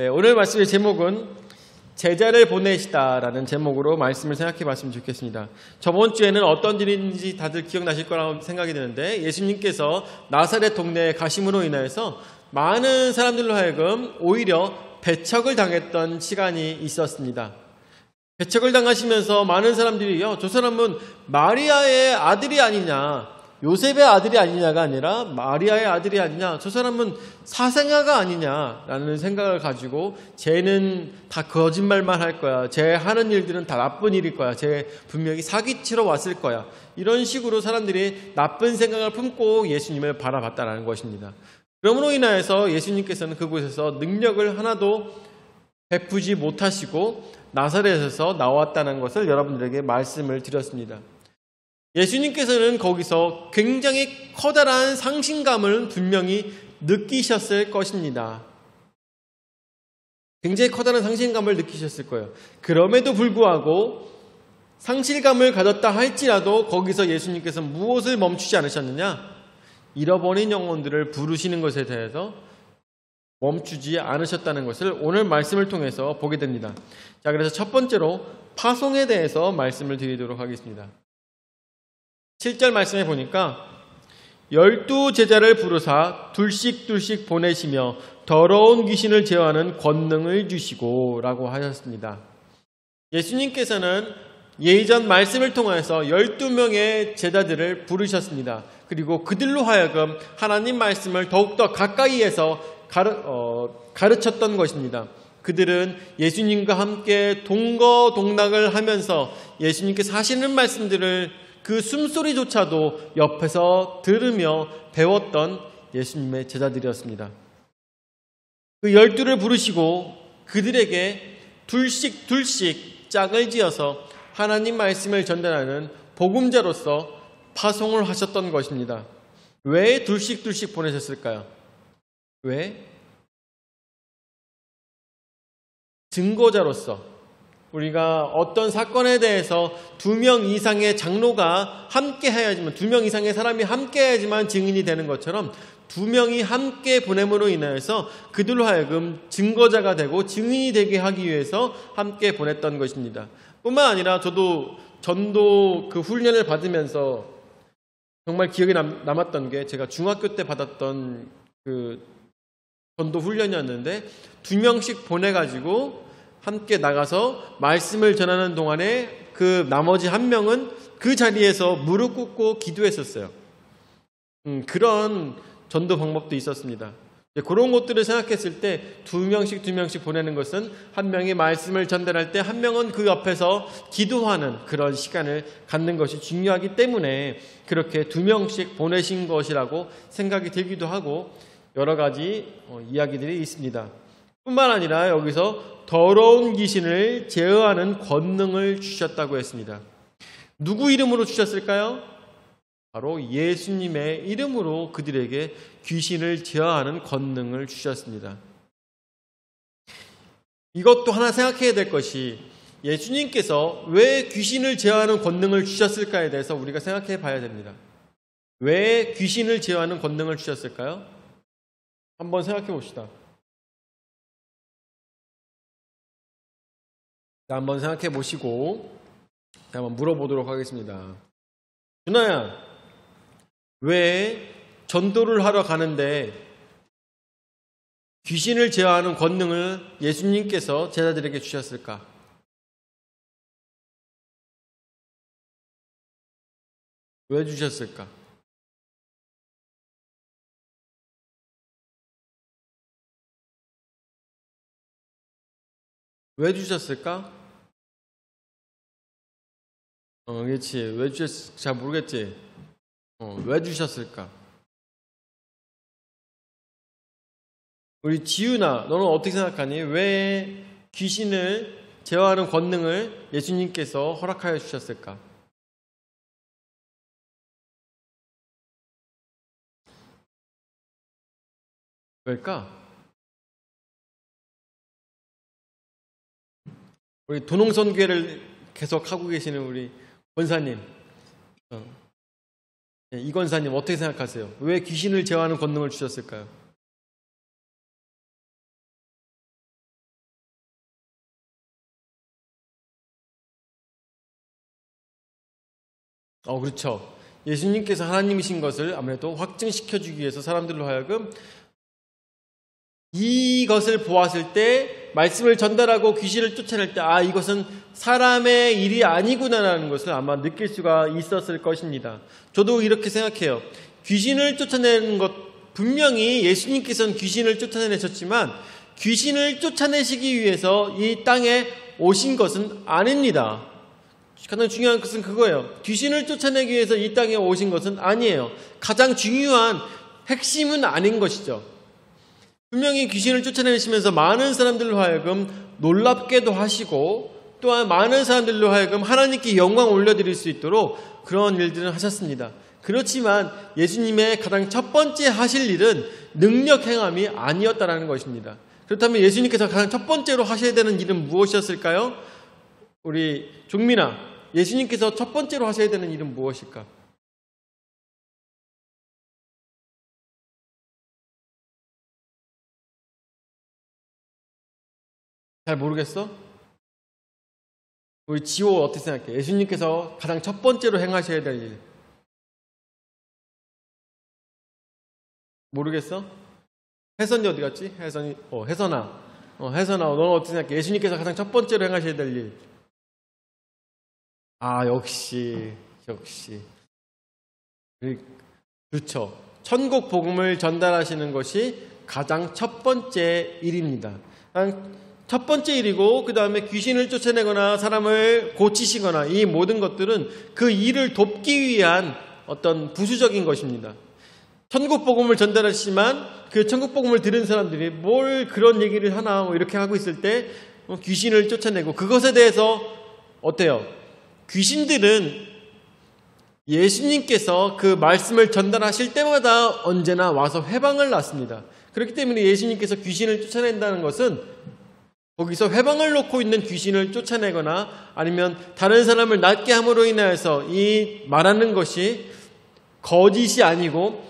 오늘 말씀의 제목은 제자를 보내시다라는 제목으로 말씀을 생각해 봤으면 좋겠습니다. 저번 주에는 어떤 일인지 다들 기억나실 거라고 생각이 드는데, 예수님께서 나사렛 동네에 가심으로 인하여서 많은 사람들로 하여금 오히려 배척을 당했던 시간이 있었습니다. 배척을 당하시면서 많은 사람들이 저 사람은 마리아의 아들이 아니냐, 요셉의 아들이 아니냐가 아니라 마리아의 아들이 아니냐, 저 사람은 사생아가 아니냐라는 생각을 가지고 쟤는 다 거짓말만 할 거야, 쟤 하는 일들은 다 나쁜 일일 거야, 쟤 분명히 사기치러 왔을 거야, 이런 식으로 사람들이 나쁜 생각을 품고 예수님을 바라봤다는 것입니다. 그러므로 인하여서 예수님께서는 그곳에서 능력을 하나도 베푸지 못하시고 나사렛에서 나왔다는 것을 여러분들에게 말씀을 드렸습니다. 예수님께서는 거기서 굉장히 커다란 상실감을 분명히 느끼셨을 것입니다. 굉장히 커다란 상실감을 느끼셨을 거예요. 그럼에도 불구하고 상실감을 가졌다 할지라도 거기서 예수님께서 무엇을 멈추지 않으셨느냐? 잃어버린 영혼들을 부르시는 것에 대해서 멈추지 않으셨다는 것을 오늘 말씀을 통해서 보게 됩니다. 자, 그래서 첫 번째로 파송에 대해서 말씀을 드리도록 하겠습니다. 7절 말씀에 보니까 12 제자를 부르사 둘씩 보내시며 더러운 귀신을 제어하는 권능을 주시고 라고 하셨습니다. 예수님께서는 예전 말씀을 통해서 12명의 제자들을 부르셨습니다. 그리고 그들로 하여금 하나님 말씀을 더욱더 가까이에서 가르쳤던 것입니다. 그들은 예수님과 함께 동거동락을 하면서 예수님께서 하시는 말씀들을 그 숨소리조차도 옆에서 들으며 배웠던 예수님의 제자들이었습니다. 그 12를 부르시고 그들에게 둘씩 짝을 지어서 하나님 말씀을 전달하는 복음자로서 파송을 하셨던 것입니다. 왜 둘씩 보내셨을까요? 왜? 증거자로서, 우리가 어떤 사건에 대해서 2명 이상의 장로가 함께 해야지만, 2명 이상의 사람이 함께 해야지만 증인이 되는 것처럼 2명이 함께 보냄으로 인하여서 그들로 하여금 증거자가 되고 증인이 되게 하기 위해서 함께 보냈던 것입니다. 뿐만 아니라 저도 전도 그 훈련을 받으면서 정말 기억에 남았던 게, 제가 중학교 때 받았던 그 전도 훈련이었는데 2명씩 보내가지고 함께 나가서 말씀을 전하는 동안에 그 나머지 1명은 그 자리에서 무릎 꿇고 기도했었어요. 그런 전도 방법도 있었습니다. 그런 것들을 생각했을 때 2명씩 보내는 것은 1명이 말씀을 전달할 때 1명은 그 옆에서 기도하는 그런 시간을 갖는 것이 중요하기 때문에 그렇게 2명씩 보내신 것이라고 생각이 들기도 하고, 여러 가지 이야기들이 있습니다. 뿐만 아니라 여기서 더러운 귀신을 제어하는 권능을 주셨다고 했습니다. 누구 이름으로 주셨을까요? 바로 예수님의 이름으로 그들에게 귀신을 제어하는 권능을 주셨습니다. 이것도 하나 생각해야 될 것이, 예수님께서 왜 귀신을 제어하는 권능을 주셨을까에 대해서 우리가 생각해 봐야 됩니다. 왜 귀신을 제어하는 권능을 주셨을까요? 한번 생각해 봅시다. 한번 생각해 보시고 한번 물어보도록 하겠습니다. 준아야, 왜 전도를 하러 가는데 귀신을 제어하는 권능을 예수님께서 제자들에게 주셨을까? 왜 주셨을까? 왜 주셨을까? 그렇지. 왜 주셨을까? 잘 모르겠지? 왜 주셨을까? 우리 지윤아, 너는 어떻게 생각하니? 왜 귀신을 제어하는 권능을 예수님께서 허락하여 주셨을까? 왜일까? 우리 도농선교회를 계속 하고 계시는 우리 권사님, 이 권사님 어떻게 생각하세요? 왜 귀신을 제어하는 권능을 주셨을까요? 그렇죠. 예수님께서 하나님이신 것을 아무래도 확증시켜주기 위해서 사람들로 하여금 이것을 보았을 때 말씀을 전달하고 귀신을 쫓아낼 때 이것은 사람의 일이 아니구나라는 것을 아마 느낄 수가 있었을 것입니다. 저도 이렇게 생각해요. 귀신을 쫓아내는 것 분명히 예수님께서는 귀신을 쫓아내셨지만 귀신을 쫓아내시기 위해서 이 땅에 오신 것은 아닙니다. 가장 중요한 것은 그거예요. 귀신을 쫓아내기 위해서 이 땅에 오신 것은 아니에요. 가장 중요한 핵심은 아닌 것이죠. 분명히 귀신을 쫓아내시면서 많은 사람들로 하여금 놀랍게도 하시고 또한 많은 사람들로 하여금 하나님께 영광 올려드릴 수 있도록 그런 일들을 하셨습니다. 그렇지만 예수님의 가장 첫 번째 하실 일은 능력 행함이 아니었다는 것입니다. 그렇다면 예수님께서 가장 첫 번째로 하셔야 되는 일은 무엇이었을까요? 우리 종민아, 예수님께서 첫 번째로 하셔야 되는 일은 무엇일까? 잘 모르겠어? 우리 지호 어떻게 생각해? 예수님께서 가장 첫 번째로 행하셔야 될 일. 모르겠어? 혜선이 어디 갔지? 혜선아. 혜선아, 너는 어떻게 생각해? 예수님께서 가장 첫 번째로 행하셔야 될 일. 역시. 그렇죠. 천국 복음을 전달하시는 것이 가장 첫 번째 일입니다. 첫 번째 일이고 그 다음에 귀신을 쫓아내거나 사람을 고치시거나 이 모든 것들은 그 일을 돕기 위한 어떤 부수적인 것입니다. 천국 복음을 전달하시지만 그 천국 복음을 들은 사람들이 뭘 그런 얘기를 하나 이렇게 하고 있을 때 귀신을 쫓아내고 그것에 대해서 어때요? 귀신들은 예수님께서 그 말씀을 전달하실 때마다 언제나 와서 회방을 놨습니다. 그렇기 때문에 예수님께서 귀신을 쫓아낸다는 것은 거기서 회방을 놓고 있는 귀신을 쫓아내거나 아니면 다른 사람을 낫게 함으로 인하여서 이 말하는 것이 거짓이 아니고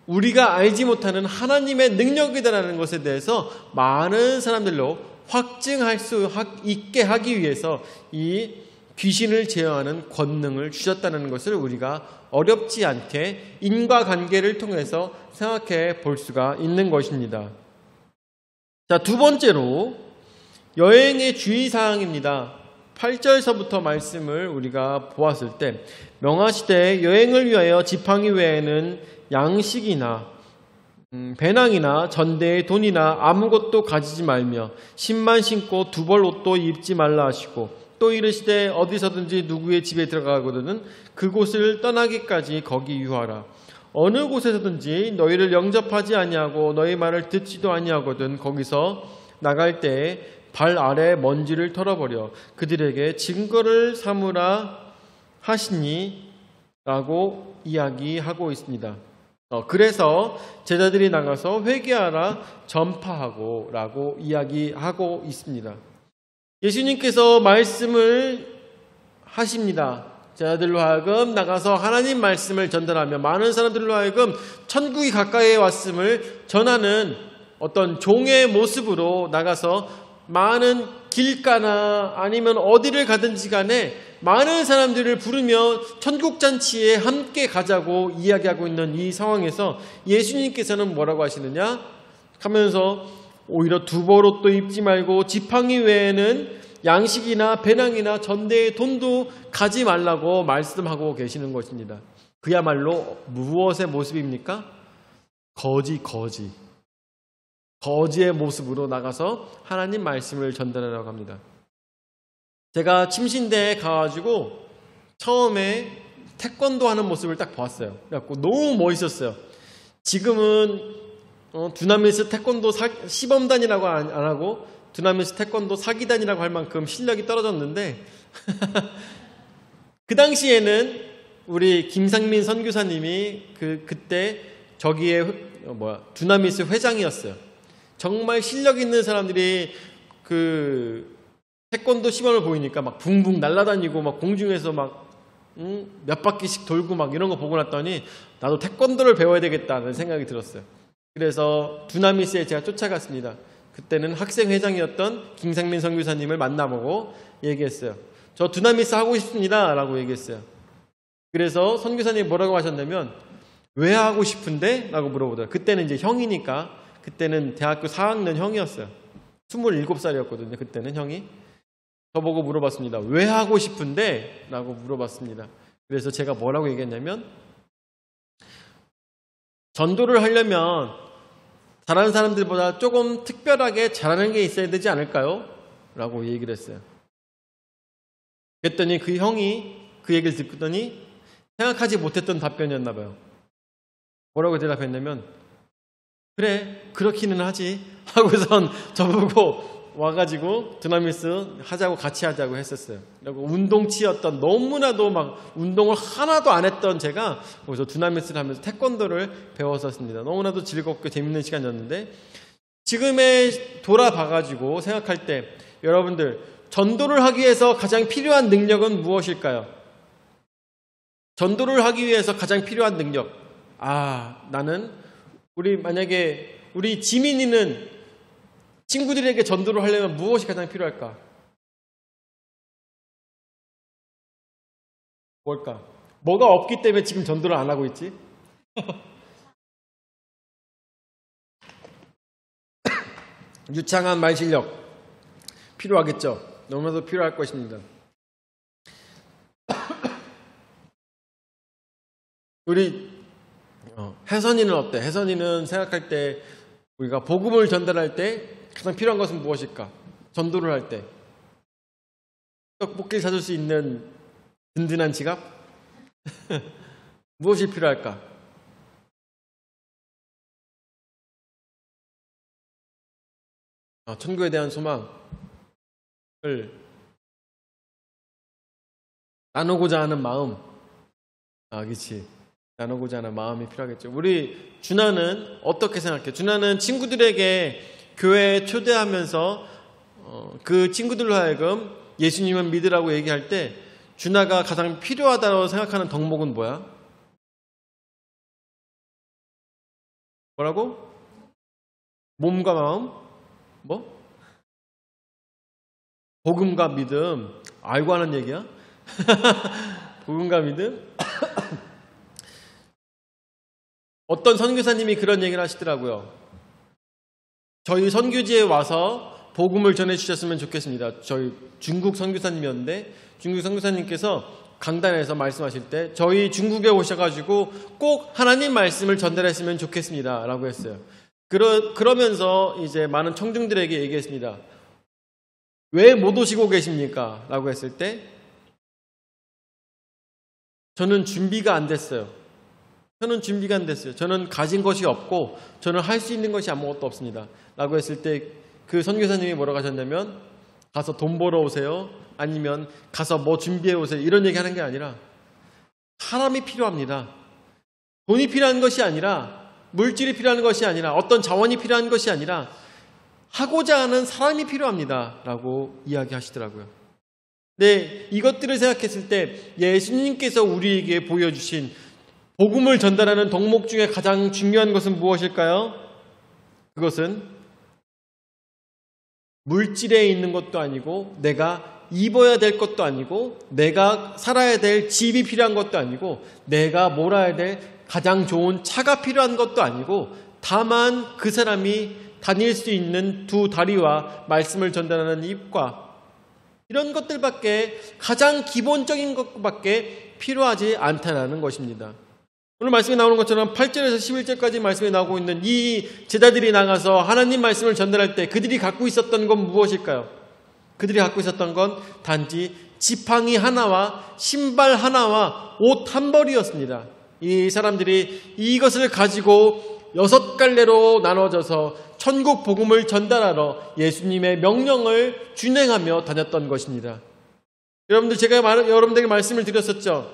우리가 알지 못하는 하나님의 능력이다라는 것에 대해서 많은 사람들로 확증할 수 있게 하기 위해서 이 귀신을 제어하는 권능을 주셨다는 것을 우리가 어렵지 않게 인과관계를 통해서 생각해 볼 수가 있는 것입니다. 자, 두 번째로 여행의 주의사항입니다. 8절서부터 말씀을 우리가 보았을 때 명하시되 여행을 위하여 지팡이 외에는 양식이나 배낭이나 전대의 돈이나 아무것도 가지지 말며 신만 신고 두 벌 옷도 입지 말라 하시고 또 이르시되 어디서든지 누구의 집에 들어가거든 그곳을 떠나기까지 거기 유하라. 어느 곳에서든지 너희를 영접하지 아니하고 너희 말을 듣지도 아니하거든 거기서 나갈 때에 발 아래 먼지를 털어버려 그들에게 증거를 삼으라 하시니 라고 이야기하고 있습니다. 그래서 제자들이 나가서 회개하라 전파하고 라고 이야기하고 있습니다. 예수님께서 말씀을 하십니다. 제자들로 하여금 나가서 하나님 말씀을 전달하며 많은 사람들로 하여금 천국이 가까이 왔음을 전하는 어떤 종의 모습으로 나가서 많은 길가나 아니면 어디를 가든지 간에 많은 사람들을 부르며 천국잔치에 함께 가자고 이야기하고 있는 이 상황에서 예수님께서는 뭐라고 하시느냐 하면서 오히려 두 벌 옷도 입지 말고 지팡이 외에는 양식이나 배낭이나 전대의 돈도 가지 말라고 말씀하고 계시는 것입니다. 그야말로 무엇의 모습입니까? 거지의 모습으로 나가서 하나님 말씀을 전달하려고 합니다. 제가 침신대에 가가지고 처음에 태권도 하는 모습을 딱 보았어요. 그래갖고 너무 멋있었어요. 지금은 두나미스 태권도 시범단이라고 안 하고 두나미스 태권도 사기단이라고 할 만큼 실력이 떨어졌는데 그 당시에는 우리 김상민 선교사님이 그때 저기에 두나미스 회장이었어요. 정말 실력 있는 사람들이 그 태권도 시범을 보이니까 막 붕붕 날아다니고 막 공중에서 막 몇 바퀴씩 돌고 막 이런 거 보고 났더니 나도 태권도를 배워야 되겠다는 생각이 들었어요. 그래서 두나미스에 제가 쫓아갔습니다. 그때는 학생회장이었던 김상민 선교사님을 만나보고 얘기했어요. 저 두나미스 하고 싶습니다 라고 얘기했어요. 그래서 선교사님이 뭐라고 하셨냐면 왜 하고 싶은데? 라고 물어보더라고요. 그때는 이제 형이니까 그때는 대학교 4학년 형이었어요. 27살이었거든요. 그때는 형이. 저보고 물어봤습니다. 왜 하고 싶은데? 라고 물어봤습니다. 그래서 제가 뭐라고 얘기했냐면 전도를 하려면 잘하는 사람들보다 조금 특별하게 잘하는 게 있어야 되지 않을까요? 라고 얘기를 했어요. 그랬더니 그 형이 그 얘기를 듣더니 생각하지 못했던 답변이었나 봐요. 뭐라고 대답했냐면 그래 그렇기는 하지 하고선 저보고 와가지고 드나미스 하자고 같이 하자고 했었어요. 그리고 운동치였던 너무나도 막 운동을 하나도 안 했던 제가 거기서 드나미스를 하면서 태권도를 배웠었습니다. 너무나도 즐겁고 재밌는 시간이었는데 지금에 돌아봐가지고 생각할 때 여러분들 전도를 하기 위해서 가장 필요한 능력은 무엇일까요? 전도를 하기 위해서 가장 필요한 능력. 나는 만약에 우리 지민이는 친구들에게 전도를 하려면 무엇이 가장 필요할까? 뭘까? 뭐가 없기 때문에 지금 전도를 안 하고 있지? 유창한 말 실력 필요하겠죠? 너무나도 필요할 것입니다. 우리 혜선이는 어때? 혜선이는 생각할 때 우리가 복음을 전달할 때 가장 필요한 것은 무엇일까? 전도를 할 때 떡볶이를 사줄 수 있는 든든한 지갑? 무엇이 필요할까? 천국에 대한 소망을 나누고자 하는 마음. 그렇지. 나누고자 하는 마음이 필요하겠죠. 우리 준하는 어떻게 생각해? 준하는 친구들에게 교회에 초대하면서 그 친구들로 하여금 예수님을 믿으라고 얘기할 때 준하가 가장 필요하다고 생각하는 덕목은 뭐야? 뭐라고? 몸과 마음? 뭐? 복음과 믿음. 알고 하는 얘기야? 복음과 믿음? 어떤 선교사님이 그런 얘기를 하시더라고요. 저희 선교지에 와서 복음을 전해주셨으면 좋겠습니다. 저희 중국 선교사님이었는데 중국 선교사님께서 강단에서 말씀하실 때 저희 중국에 오셔가지고 꼭 하나님 말씀을 전달했으면 좋겠습니다. 라고 했어요. 그러면서 이제 많은 청중들에게 얘기했습니다. 왜 못 오시고 계십니까? 라고 했을 때 저는 준비가 안 됐어요. 저는 가진 것이 없고 저는 할 수 있는 것이 아무것도 없습니다. 라고 했을 때 그 선교사님이 뭐라고 하셨냐면 가서 돈 벌어 오세요. 아니면 가서 뭐 준비해 오세요. 이런 얘기 하는 게 아니라 사람이 필요합니다. 돈이 필요한 것이 아니라 물질이 필요한 것이 아니라 어떤 자원이 필요한 것이 아니라 하고자 하는 사람이 필요합니다. 라고 이야기하시더라고요. 네, 이것들을 생각했을 때 예수님께서 우리에게 보여주신 복음을 전달하는 덕목 중에 가장 중요한 것은 무엇일까요? 그것은 물질에 있는 것도 아니고 내가 입어야 될 것도 아니고 내가 살아야 될 집이 필요한 것도 아니고 내가 몰아야 될 가장 좋은 차가 필요한 것도 아니고 다만 그 사람이 다닐 수 있는 두 다리와 말씀을 전달하는 입과 이런 것들밖에 가장 기본적인 것밖에 필요하지 않다는 것입니다. 오늘 말씀에 나오는 것처럼 8절에서 11절까지 말씀에 나오고 있는 이 제자들이 나가서 하나님 말씀을 전달할 때 그들이 갖고 있었던 건 무엇일까요? 그들이 갖고 있었던 건 단지 지팡이 하나와 신발 하나와 옷 한 벌이었습니다. 이 사람들이 이것을 가지고 6갈래로 나눠져서 천국 복음을 전달하러 예수님의 명령을 준행하며 다녔던 것입니다. 여러분들 제가 여러분들에게 말씀을 드렸었죠.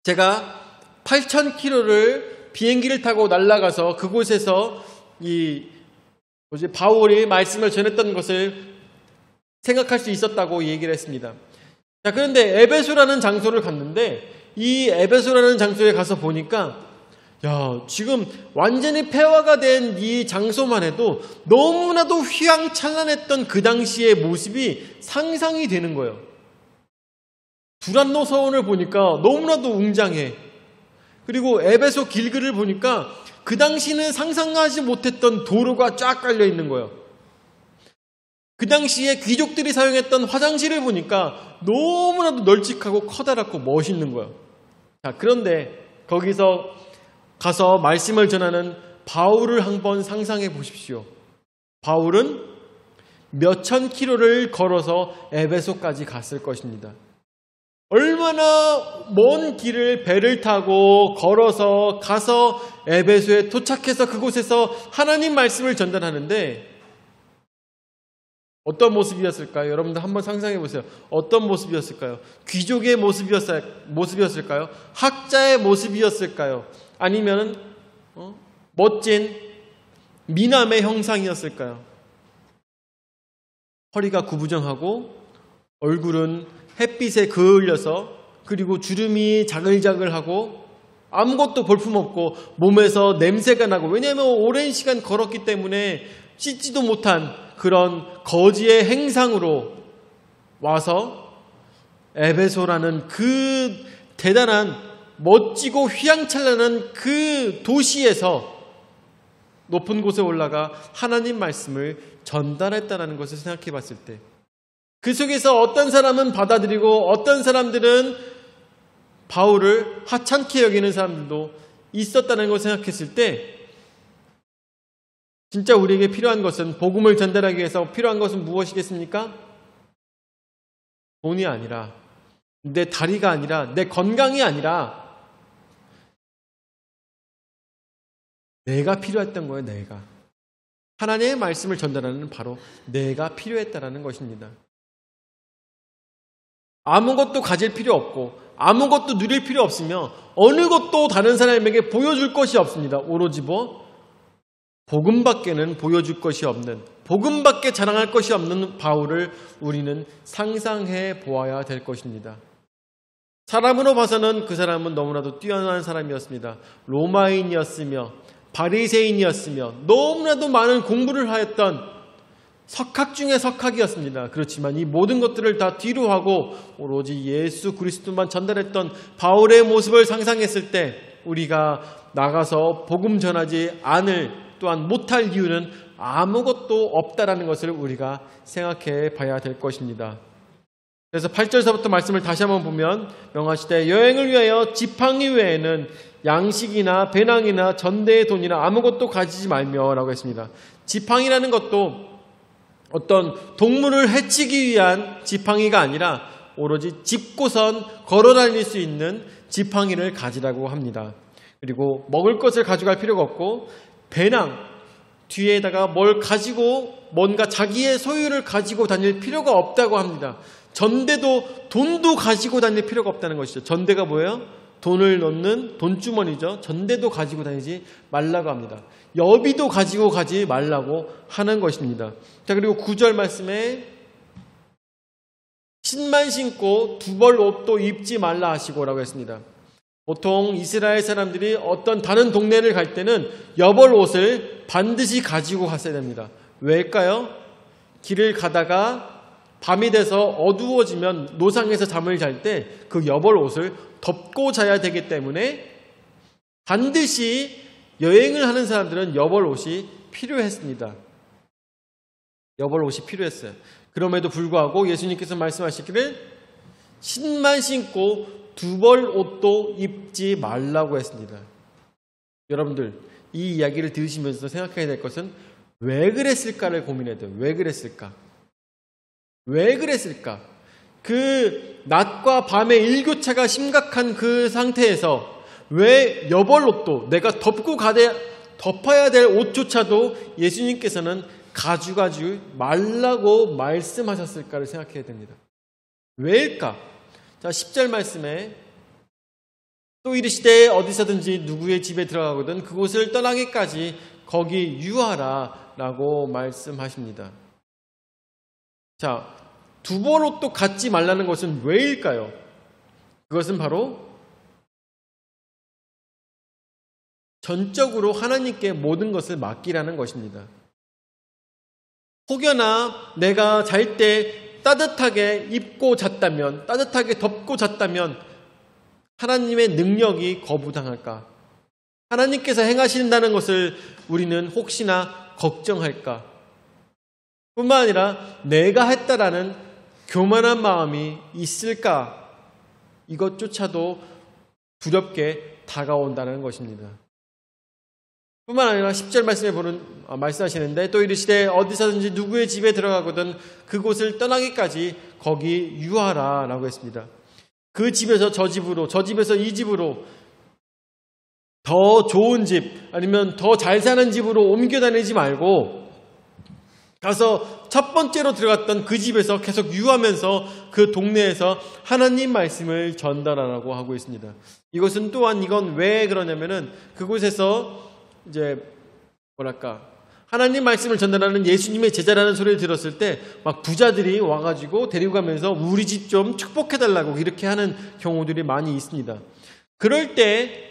제가 8,000km를 비행기를 타고 날아가서 그곳에서 바울이 말씀을 전했던 것을 생각할 수 있었다고 얘기를 했습니다. 자, 그런데 에베소라는 장소를 갔는데 이 에베소라는 장소에 가서 보니까 지금 완전히 폐허가 된 이 장소만 해도 너무나도 휘황찬란했던 그 당시의 모습이 상상이 되는 거예요. 두란노 서원을 보니까 너무나도 웅장해. 그리고 에베소 길들을 보니까 그 당시는 상상하지 못했던 도로가 쫙 깔려 있는 거예요. 그 당시에 귀족들이 사용했던 화장실을 보니까 너무나도 널찍하고 커다랗고 멋있는 거예요. 자, 그런데 거기서 가서 말씀을 전하는 바울을 한번 상상해 보십시오. 바울은 몇천 킬로를 걸어서 에베소까지 갔을 것입니다. 얼마나 먼 길을 배를 타고 걸어서 가서 에베소에 도착해서 그곳에서 하나님 말씀을 전달하는데 어떤 모습이었을까요? 여러분들 한번 상상해 보세요. 어떤 모습이었을까요? 귀족의 모습이었을까요? 학자의 모습이었을까요? 아니면 멋진 미남의 형상이었을까요? 허리가 구부정하고 얼굴은 햇빛에 그을려서 그리고 주름이 자글자글하고 아무것도 볼품없고 몸에서 냄새가 나고 왜냐하면 오랜 시간 걸었기 때문에 씻지도 못한 그런 거지의 행상으로 와서 에베소라는 그 대단한 멋지고 휘황찬란한 그 도시에서 높은 곳에 올라가 하나님 말씀을 전달했다는 것을 생각해 봤을 때 그 속에서 어떤 사람은 받아들이고 어떤 사람들은 바울을 하찮게 여기는 사람들도 있었다는 것을 생각했을 때 진짜 우리에게 필요한 것은 복음을 전달하기 위해서 필요한 것은 무엇이겠습니까? 돈이 아니라 내 다리가 아니라 내 건강이 아니라 내가 필요했던 거예요. 내가. 하나님의 말씀을 전달하는 바로 내가 필요했다는 것입니다. 아무것도 가질 필요 없고 아무것도 누릴 필요 없으며 어느 것도 다른 사람에게 보여줄 것이 없습니다. 오로지 복음밖에는 보여줄 것이 없는 복음밖에 자랑할 것이 없는 바울을 우리는 상상해 보아야 될 것입니다. 사람으로 봐서는 그 사람은 너무나도 뛰어난 사람이었습니다. 로마인이었으며 바리새인이었으며 너무나도 많은 공부를 하였던 석학 중에 석학이었습니다. 그렇지만 이 모든 것들을 다 뒤로 하고 오로지 예수 그리스도만 전달했던 바울의 모습을 상상했을 때 우리가 나가서 복음 전하지 않을 또한 못할 이유는 아무것도 없다라는 것을 우리가 생각해 봐야 될 것입니다. 그래서 8절서부터 말씀을 다시 한번 보면 명하시되 여행을 위하여 지팡이 외에는 양식이나 배낭이나 전대의 돈이나 아무것도 가지지 말며 라고 했습니다. 지팡이라는 것도 어떤 동물을 해치기 위한 지팡이가 아니라 오로지 짚고선 걸어 다닐 수 있는 지팡이를 가지라고 합니다. 그리고 먹을 것을 가져갈 필요가 없고 배낭 뒤에다가 뭘 가지고 뭔가 자기의 소유를 가지고 다닐 필요가 없다고 합니다. 전대도 돈도 가지고 다닐 필요가 없다는 것이죠. 전대가 뭐예요? 돈을 넣는 돈주머니죠. 전대도 가지고 다니지 말라고 합니다. 여비도 가지고 가지 말라고 하는 것입니다. 자, 그리고 9절 말씀에 신만 신고 두 벌 옷도 입지 말라 하시고라고 했습니다. 보통 이스라엘 사람들이 어떤 다른 동네를 갈 때는 여벌 옷을 반드시 가지고 갔어야 됩니다. 왜일까요? 길을 가다가 밤이 돼서 어두워지면 노상에서 잠을 잘 때 그 여벌 옷을 덮고 자야 되기 때문에 반드시 여행을 하는 사람들은 여벌 옷이 필요했습니다. 여벌 옷이 필요했어요. 그럼에도 불구하고 예수님께서 말씀하시기를 신만 신고 두 벌 옷도 입지 말라고 했습니다. 여러분들 이 이야기를 들으시면서 생각해야 될 것은 왜 그랬을까를 고민해야 돼요. 왜 그랬을까? 왜 그랬을까? 그 낮과 밤의 일교차가 심각한 그 상태에서 왜 여벌 옷도 내가 덮어야 될 옷조차도 예수님께서는 가져가지 말라고 말씀하셨을까를 생각해야 됩니다. 왜일까? 자, 10절 말씀에 또 이르시되 어디서든지 누구의 집에 들어가거든 그곳을 떠나기까지 거기 유하라 라고 말씀하십니다. 자, 두 벌 옷도 갖지 말라는 것은 왜일까요? 그것은 바로 전적으로 하나님께 모든 것을 맡기라는 것입니다. 혹여나 내가 잘 때 따뜻하게 입고 잤다면, 따뜻하게 덮고 잤다면 하나님의 능력이 거부당할까? 하나님께서 행하신다는 것을 우리는 혹시나 걱정할까? 뿐만 아니라 내가 했다라는 교만한 마음이 있을까? 이것조차도 두렵게 다가온다는 것입니다. 뿐만 아니라 10절 말씀에 말씀하시는데 또 이르시되 어디서든지 누구의 집에 들어가거든 그곳을 떠나기까지 거기 유하라 라고 했습니다. 그 집에서 저 집으로, 저 집에서 이 집으로, 더 좋은 집 아니면 더 잘 사는 집으로 옮겨 다니지 말고 가서 첫 번째로 들어갔던 그 집에서 계속 유하면서 그 동네에서 하나님 말씀을 전달하라고 하고 있습니다. 이것은 또한 이건 왜 그러냐면은 그곳에서 이제 하나님 말씀을 전달하는 예수님의 제자라는 소리를 들었을 때 막 부자들이 와가지고 데리고 가면서 우리 집 좀 축복해달라고 이렇게 하는 경우들이 많이 있습니다. 그럴 때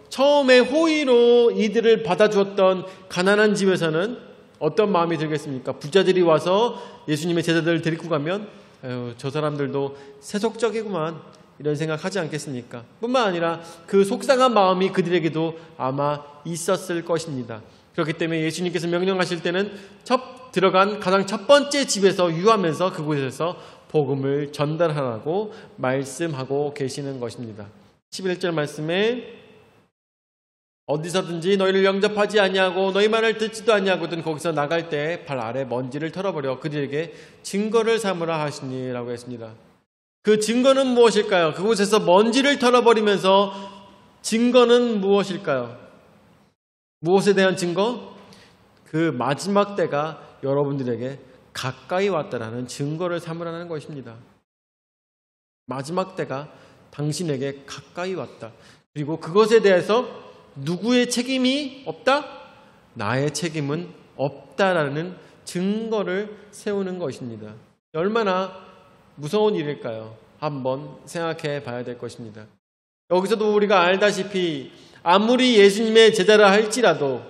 처음에 호의로 이들을 받아주었던 가난한 집에서는 어떤 마음이 들겠습니까? 부자들이 와서 예수님의 제자들을 데리고 가면 저 사람들도 세속적이구만 이런 생각하지 않겠습니까? 뿐만 아니라 그 속상한 마음이 그들에게도 아마 있었을 것입니다. 그렇기 때문에 예수님께서 명령하실 때는 들어간 가장 첫 번째 집에서 유하면서 그곳에서 복음을 전달하라고 말씀하고 계시는 것입니다. 11절 말씀에 어디서든지 너희를 영접하지 아니하고 너희 말을 듣지도 아니하거든 거기서 나갈 때 발 아래 먼지를 털어버려 그들에게 증거를 삼으라 하시니라고 했습니다. 그 증거는 무엇일까요? 그곳에서 먼지를 털어버리면서 증거는 무엇일까요? 무엇에 대한 증거? 그 마지막 때가 여러분들에게 가까이 왔다라는 증거를 삼으라는 것입니다. 마지막 때가 당신에게 가까이 왔다. 그리고 그것에 대해서 누구의 책임이 없다? 나의 책임은 없다라는 증거를 세우는 것입니다. 얼마나 무서운 일일까요? 한번 생각해 봐야 될 것입니다. 여기서도 우리가 알다시피 아무리 예수님의 제자라 할지라도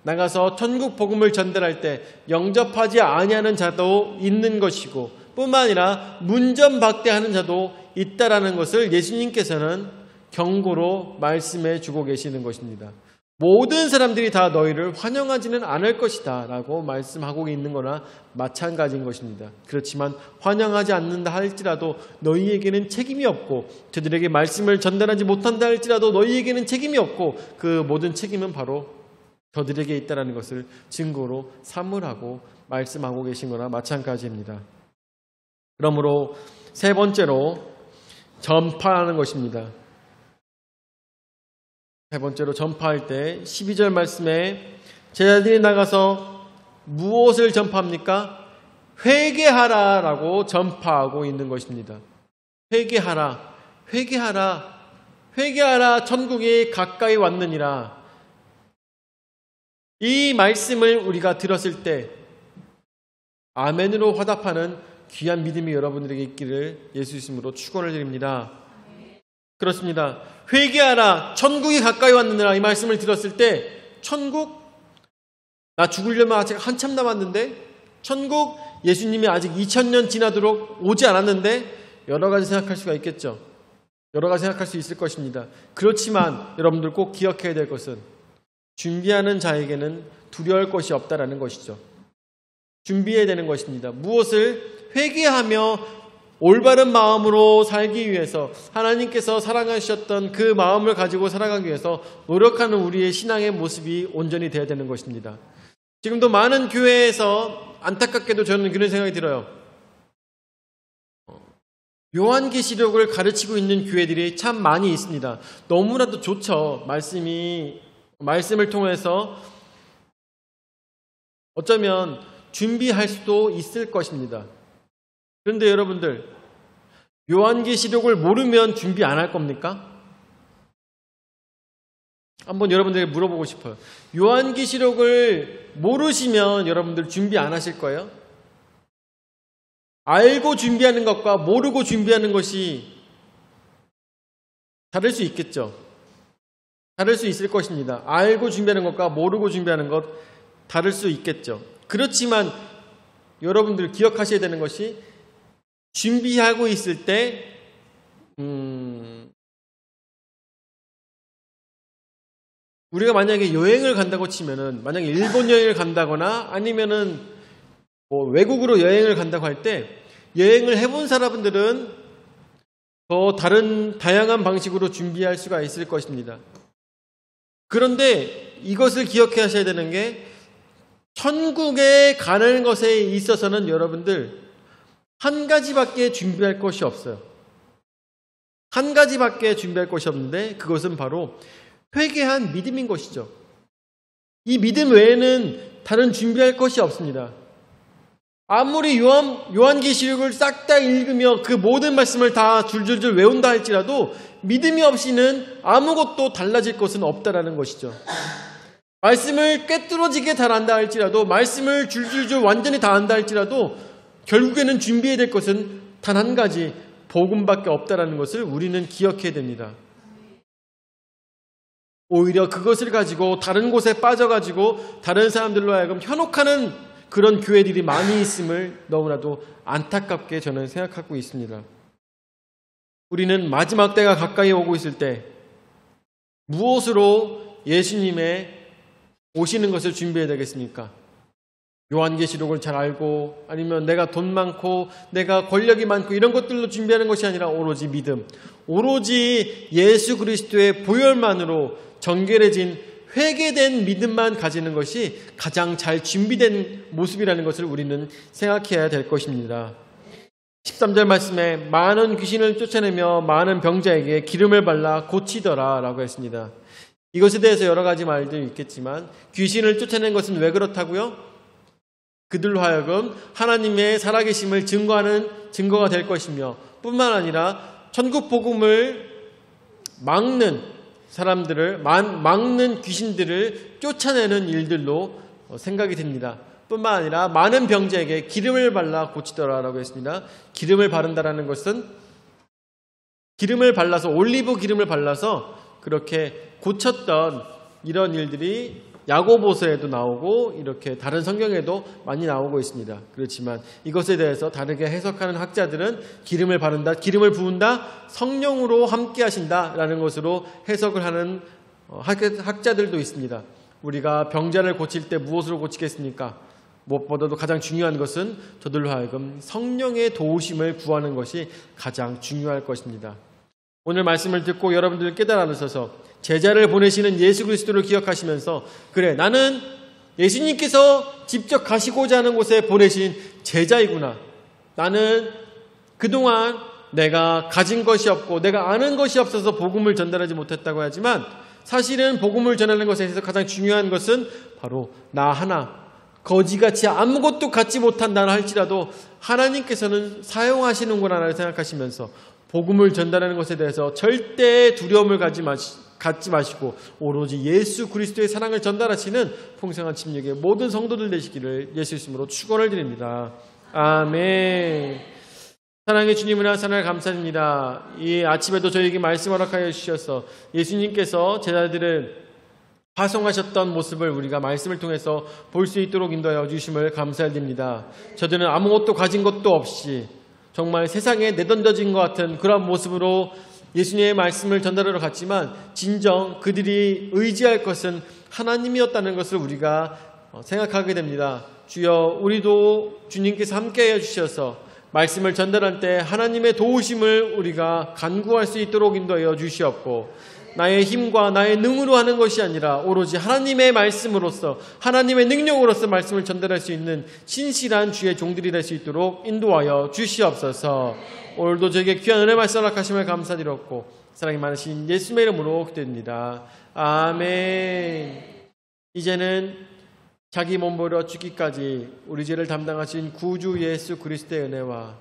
나가서 천국 복음을 전달할 때 영접하지 아니하는 자도 있는 것이고 뿐만 아니라 문전박대하는 자도 있다라는 것을 예수님께서는 경고로 말씀해 주고 계시는 것입니다. 모든 사람들이 다 너희를 환영하지는 않을 것이다 라고 말씀하고 있는 거나 마찬가지인 것입니다. 그렇지만 환영하지 않는다 할지라도 너희에게는 책임이 없고 저들에게 말씀을 전달하지 못한다 할지라도 너희에게는 책임이 없고 그 모든 책임은 바로 저들에게 있다는 것을 증거로 삼으라고 말씀하고 계신 거나 마찬가지입니다. 그러므로 세 번째로 전파하는 것입니다. 세 번째로 전파할 때 12절 말씀에 제자들이 나가서 무엇을 전파합니까? 회개하라 라고 전파하고 있는 것입니다. 회개하라, 회개하라, 회개하라 천국이 가까이 왔느니라. 이 말씀을 우리가 들었을 때 아멘으로 화답하는 귀한 믿음이 여러분들에게 있기를 예수 이름으로 축원을 드립니다. 그렇습니다. 회개하라 천국이 가까이 왔느니라 이 말씀을 들었을 때 천국? 나 죽으려면 아직 한참 남았는데 천국? 예수님이 아직 2000년 지나도록 오지 않았는데 여러 가지 생각할 수가 있겠죠. 여러 가지 생각할 수 있을 것입니다. 그렇지만 여러분들 꼭 기억해야 될 것은 준비하는 자에게는 두려울 것이 없다라는 것이죠. 준비해야 되는 것입니다. 무엇을? 회개하며 올바른 마음으로 살기 위해서 하나님께서 사랑하셨던 그 마음을 가지고 살아가기 위해서 노력하는 우리의 신앙의 모습이 온전히 되어야 되는 것입니다. 지금도 많은 교회에서 안타깝게도 저는 그런 생각이 들어요. 요한계시록을 가르치고 있는 교회들이 참 많이 있습니다. 너무나도 좋죠. 말씀을 통해서 어쩌면 준비할 수도 있을 것입니다. 그런데 여러분들 요한계시록을 모르면 준비 안 할 겁니까? 한번 여러분들에게 물어보고 싶어요. 요한계시록을 모르시면 여러분들 준비 안 하실 거예요? 알고 준비하는 것과 모르고 준비하는 것이 다를 수 있겠죠. 다를 수 있을 것입니다. 알고 준비하는 것과 모르고 준비하는 것 다를 수 있겠죠. 그렇지만 여러분들 기억하셔야 되는 것이 준비하고 있을 때 우리가 만약에 여행을 간다고 치면은 만약에 일본 여행을 간다거나 아니면은 뭐 외국으로 여행을 간다고 할 때 여행을 해본 사람들은 더 다양한 방식으로 준비할 수가 있을 것입니다. 그런데 이것을 기억하셔야 되는 게 천국에 가는 것에 있어서는 여러분들 한 가지밖에 준비할 것이 없어요. 한 가지밖에 준비할 것이 없는데 그것은 바로 회개한 믿음인 것이죠. 이 믿음 외에는 다른 준비할 것이 없습니다. 아무리 요한계시록을 싹 다 읽으며 그 모든 말씀을 다 줄줄줄 외운다 할지라도 믿음이 없이는 아무것도 달라질 것은 없다라는 것이죠. 말씀을 꿰뚫어지게 다 안다 할지라도 말씀을 줄줄줄 완전히 다 안다 할지라도 결국에는 준비해야 될 것은 단 한 가지 복음밖에 없다라는 것을 우리는 기억해야 됩니다. 오히려 그것을 가지고 다른 곳에 빠져가지고 다른 사람들로 하여금 현혹하는 그런 교회들이 많이 있음을 너무나도 안타깝게 저는 생각하고 있습니다. 우리는 마지막 때가 가까이 오고 있을 때 무엇으로 예수님의 오시는 것을 준비해야 되겠습니까? 요한계시록을 잘 알고 아니면 내가 돈 많고 내가 권력이 많고 이런 것들로 준비하는 것이 아니라 오로지 믿음, 오로지 예수 그리스도의 보혈만으로 정결해진 회개된 믿음만 가지는 것이 가장 잘 준비된 모습이라는 것을 우리는 생각해야 될 것입니다. 13절 말씀에 많은 귀신을 쫓아내며 많은 병자에게 기름을 발라 고치더라 라고 했습니다. 이것에 대해서 여러 가지 말들이 있겠지만 귀신을 쫓아낸 것은 왜 그렇다고요? 그들로 하여금 하나님의 살아계심을 증거하는 증거가 될 것이며 뿐만 아니라 천국 복음을 막는 사람들을 막는 귀신들을 쫓아내는 일들로 생각이 됩니다. 뿐만 아니라 많은 병자에게 기름을 발라 고치더라라고 했습니다. 기름을 바른다라는 것은 기름을 발라서 올리브 기름을 발라서 그렇게 고쳤던 이런 일들이 야고보서에도 나오고 이렇게 다른 성경에도 많이 나오고 있습니다. 그렇지만 이것에 대해서 다르게 해석하는 학자들은 기름을 바른다, 기름을 부은다, 성령으로 함께 하신다라는 것으로 해석을 하는 학자들도 있습니다. 우리가 병자를 고칠 때 무엇으로 고치겠습니까? 무엇보다도 가장 중요한 것은 저들로 하여금 성령의 도우심을 구하는 것이 가장 중요할 것입니다. 오늘 말씀을 듣고 여러분들 깨달아서 제자를 보내시는 예수 그리스도를 기억하시면서 그래 나는 예수님께서 직접 가시고자 하는 곳에 보내신 제자이구나. 나는 그동안 내가 가진 것이 없고 내가 아는 것이 없어서 복음을 전달하지 못했다고 하지만 사실은 복음을 전하는 것에 있어서 가장 중요한 것은 바로 나 하나 거지같이 아무것도 갖지 못한다 할지라도 하나님께서는 사용하시는구나 생각하시면서 복음을 전달하는 것에 대해서 절대 두려움을 갖지 마시고 오로지 예수 그리스도의 사랑을 전달하시는 풍성한 침략의 모든 성도들 되시기를 예수 이름으로 축원을 드립니다. 아멘. 사랑의 주님을 하나님 감사드립니다. 이 아침에도 저에게 말씀 허락하여 주셔서 예수님께서 제자들을 파송하셨던 모습을 우리가 말씀을 통해서 볼 수 있도록 인도하여 주심을 감사드립니다. 저들은 아무것도 가진 것도 없이 정말 세상에 내던져진 것 같은 그런 모습으로 예수님의 말씀을 전달하러 갔지만 진정 그들이 의지할 것은 하나님이었다는 것을 우리가 생각하게 됩니다. 주여 우리도 주님께서 함께해 주셔서 말씀을 전달할 때 하나님의 도우심을 우리가 간구할 수 있도록 인도하여 주시옵고 나의 힘과 나의 능으로 하는 것이 아니라 오로지 하나님의 말씀으로서 하나님의 능력으로서 말씀을 전달할 수 있는 신실한 주의 종들이 될 수 있도록 인도하여 주시옵소서. 오늘도 저에게 귀한 은혜 말씀 허락하심을 감사드렸고 사랑이 많으신 예수님의 이름으로 기도드립니다. 아멘. 이제는 자기 몸 버려 죽기까지 우리 죄를 담당하신 구주 예수 그리스도의 은혜와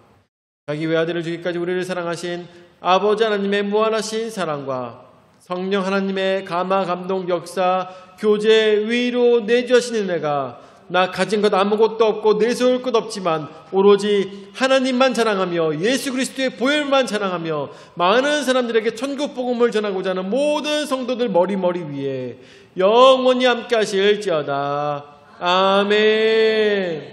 자기 외아들을 주기까지 우리를 사랑하신 아버지 하나님의 무한하신 사랑과 성령 하나님의 감화 감동 역사 교제 위로 내주시는 은혜가 나 가진 것 아무것도 없고 내세울 것 없지만 오로지 하나님만 자랑하며 예수 그리스도의 보혈만 자랑하며 많은 사람들에게 천국 복음을 전하고자 하는 모든 성도들 머리 위에 영원히 함께 하실지어다. 아멘.